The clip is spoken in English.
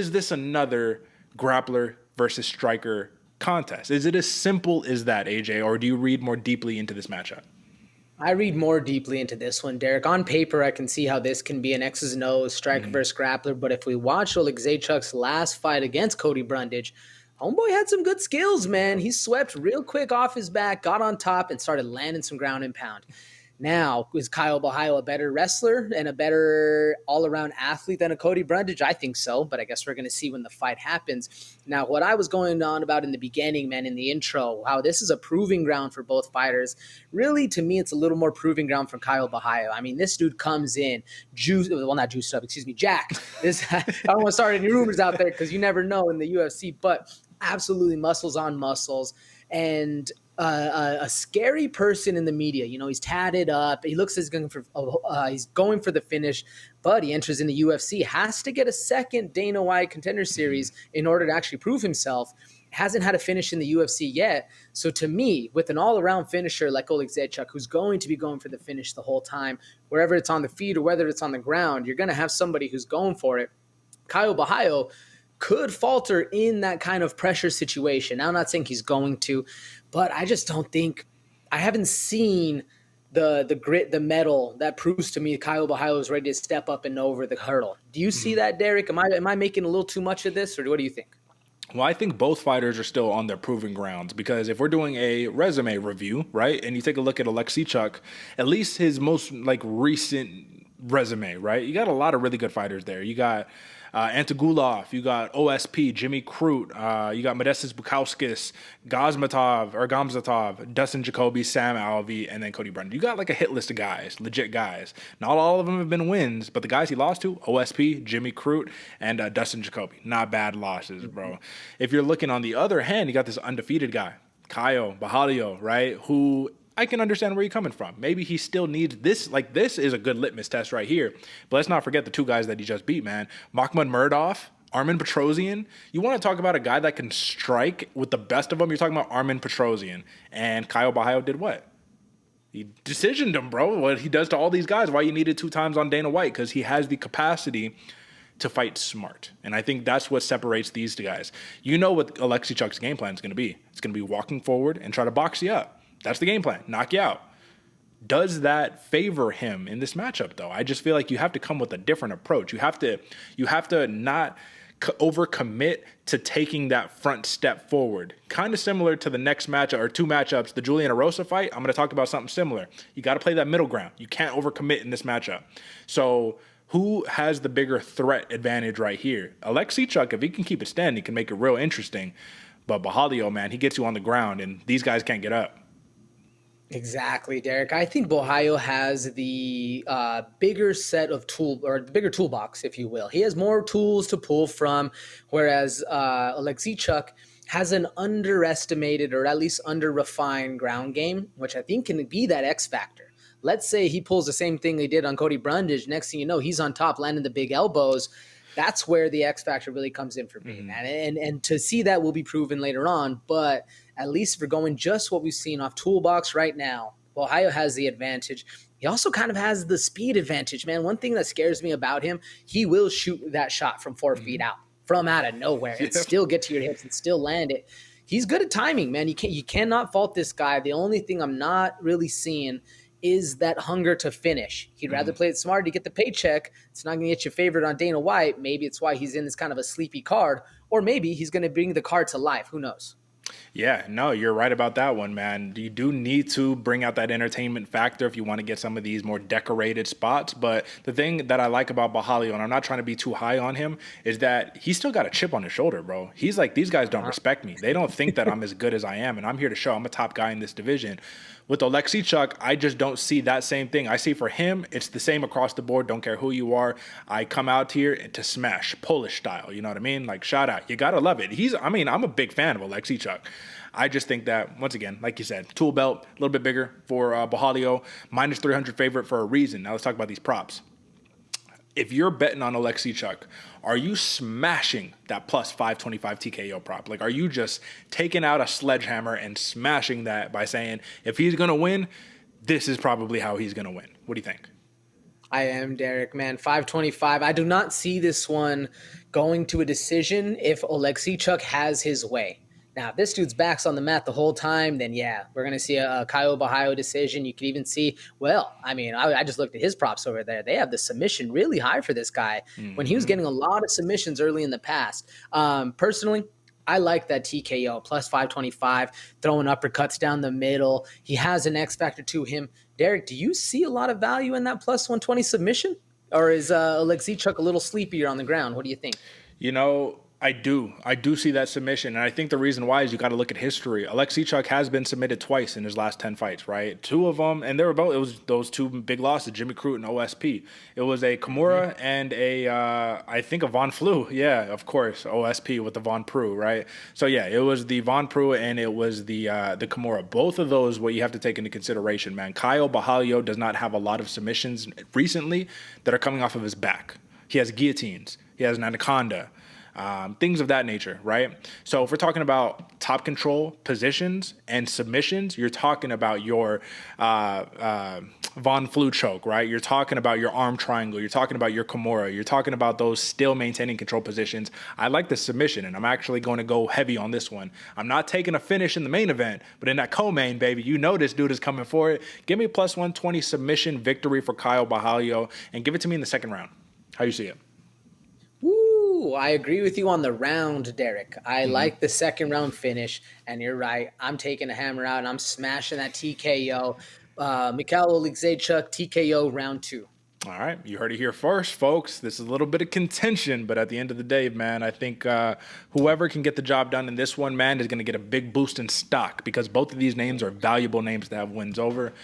Is this another grappler versus striker contest? Is it as simple as that, AJ, or do you read more deeply into this matchup? I read more deeply into this one, Derek. On paper, I can see how this can be an X's and O's striker versus grappler. But if we watch Oleksiejczuk's last fight against Cody Brundage, homeboy had some good skills, man. He swept real quick off his back, got on top, and started landing some ground and pound. Now, is Caio Borralho a better wrestler and a better all-around athlete than a Cody Brundage? I think so, but I guess we're going to see when the fight happens. Now, what I was going on about in the beginning, man, in the intro, how this is a proving ground for both fighters. Really, to me, it's a little more proving ground for Caio Borralho. I mean, this dude comes in, not juiced up, jacked. I don't want to start any rumors out there because you never know in the UFC, but absolutely muscles on muscles. And a scary person in the media. You know, he's tatted up. He looks as he's going for the finish, but he enters in the UFC, has to get a second Dana White Contender Series in order to actually prove himself. Hasn't had a finish in the UFC yet. So to me, with an all-around finisher like Oleksiejczuk, who's going to be going for the finish the whole time, wherever it's on the feet or whether it's on the ground, you're going to have somebody who's going for it. Caio Borralho could falter in that kind of pressure situation. Now, I'm not saying he's going to, but I just don't think – I haven't seen the grit, the metal that proves to me Caio Borralho is ready to step up and over the hurdle. Do you see that, Derek? Am I making a little too much of this, or what do you think? Well, I think both fighters are still on their proving grounds because if we're doing a resume review, right, and you take a look at Oleksiejczuk, at least his most recent resume, right, you got a lot of really good fighters there. You got Antagulov, you got OSP, Jimmy Crute, you got Modestas Bukauskas, Gamzatov, Dustin Jacoby, Sam Alvey, and then Cody Brundage. You got a hit list of guys, legit guys. Not all of them have been wins, but the guys he lost to, OSP, Jimmy Crute, and Dustin Jacoby. Not bad losses, bro. If you're looking on the other hand, you got this undefeated guy, Caio Borralho, right, who I can understand where you're coming from. Maybe he still needs this. This is a good litmus test right here. But let's not forget the two guys that he just beat, man. Makhmud Murdoch, Armen Petrosyan. You want to talk about a guy that can strike with the best of them? You're talking about Armen Petrosyan. And Caio Borralho did what? He decisioned him, bro. What he does to all these guys. Why you needed 2 times on Dana White? Because he has the capacity to fight smart. And I think that's what separates these two guys. You know what Oleksiejczuk's game plan is going to be. It's going to be walking forward and try to box you up. That's the game plan. Knock you out. Does that favor him in this matchup, though? I just feel like you have to come with a different approach. You have to not overcommit to taking that front step forward. Kind of similar to the next matchup or 2 matchups, the Julian Erosa fight. I'm going to talk about something similar. You got to play that middle ground. You can't overcommit in this matchup. So who has the bigger threat advantage right here? Oleksiejczuk, if he can keep it standing, he can make it real interesting. But Borralho, man, he gets you on the ground, and these guys can't get up. Exactly, Derek. I think Borralho has the bigger set of bigger toolbox, if you will. He has more tools to pull from, whereas Oleksiejczuk has an underestimated or at least under-refined ground game, which I think can be that X factor. Let's say he pulls the same thing he did on Cody Brundage. Next thing you know, he's on top, landing the big elbows. That's where the X factor really comes in for me, man. And to see that will be proven later on, but at least if we're going just what we've seen off toolbox right now, Borralho has the advantage. He also kind of has the speed advantage, man. One thing that scares me about him, he will shoot that shot from 4 feet out, from out of nowhere, and still get to your hips and still land it. He's good at timing, man. You cannot fault this guy. The only thing I'm not really seeing is that hunger to finish. He'd rather play it smart to get the paycheck. It's not going to get you favored on Dana White. Maybe it's why he's in this kind of a sleepy card, or maybe he's going to bring the card to life. Who knows? Yeah, no, you're right about that one, man. You do need to bring out that entertainment factor if you want to get some of these more decorated spots. But the thing that I like about Borralho, and I'm not trying to be too high on him, is that he's still got a chip on his shoulder, bro. He's like, these guys don't respect me. They don't think that I'm as good as I am, and I'm here to show I'm a top guy in this division. With Oleksiejczuk, I just don't see that same thing. I see for him, it's the same across the board. Don't care who you are. I come out here to smash, Polish style. You know what I mean? Like, shout out. You got to love it. I'm a big fan of Oleksiejczuk. I just think that, once again, like you said, tool belt, a little bit bigger for Borralho, minus 300 favorite for a reason. Now let's talk about these props. If you're betting on Oleksiejczuk, are you smashing that plus 525 TKO prop? Like, are you just taking out a sledgehammer and smashing that by saying, if he's going to win, this is probably how he's going to win? What do you think? I am, Derek, man. 525. I do not see this one going to a decision if Oleksiejczuk has his way. Now, if this dude's back's on the mat the whole time, then yeah, we're going to see a Caio Borralho decision. You could even see, well, I mean, I just looked at his props over there. They have the submission really high for this guy when he was getting a lot of submissions early in the past. Personally, I like that TKO plus 525, throwing uppercuts down the middle. He has an X factor to him. Derek, do you see a lot of value in that plus 120 submission? Or is Oleksiejczuk a little sleepier on the ground? What do you think? You know, I do. I do see that submission. And I think the reason why is you got to look at history. Oleksiejczuk has been submitted twice in his last 10 fights, right? Two of them, and they were both, it was those two big losses, Jimmy Crute and OSP. It was a Kimura and I think a Von Flue. Yeah, of course, OSP with the Von Prue, right? So yeah, it was the Von Prue and it was the Kimura. Both of those, what you have to take into consideration, man. Caio Borralho does not have a lot of submissions recently that are coming off of his back. He has guillotines. He has an anaconda. Things of that nature, right? So if we're talking about top control positions and submissions, you're talking about your Von Flue choke, right? You're talking about your arm triangle. You're talking about your Kimura. You're talking about those still maintaining control positions. I like the submission, and I'm actually going to go heavy on this one. I'm not taking a finish in the main event, but in that co-main, baby, you know this dude is coming for it. Give me plus 120 submission victory for Caio Borralho, and give it to me in the second round. How you see it? Ooh, I agree with you on the round, Derek. I like the second round finish, and you're right. I'm taking a hammer out, and I'm smashing that TKO. Michal Oleksiejczuk, TKO round 2. All right, you heard it here first, folks. This is a little bit of contention, but at the end of the day, man, I think whoever can get the job done in this one, man, is going to get a big boost in stock because both of these names are valuable names to have wins over.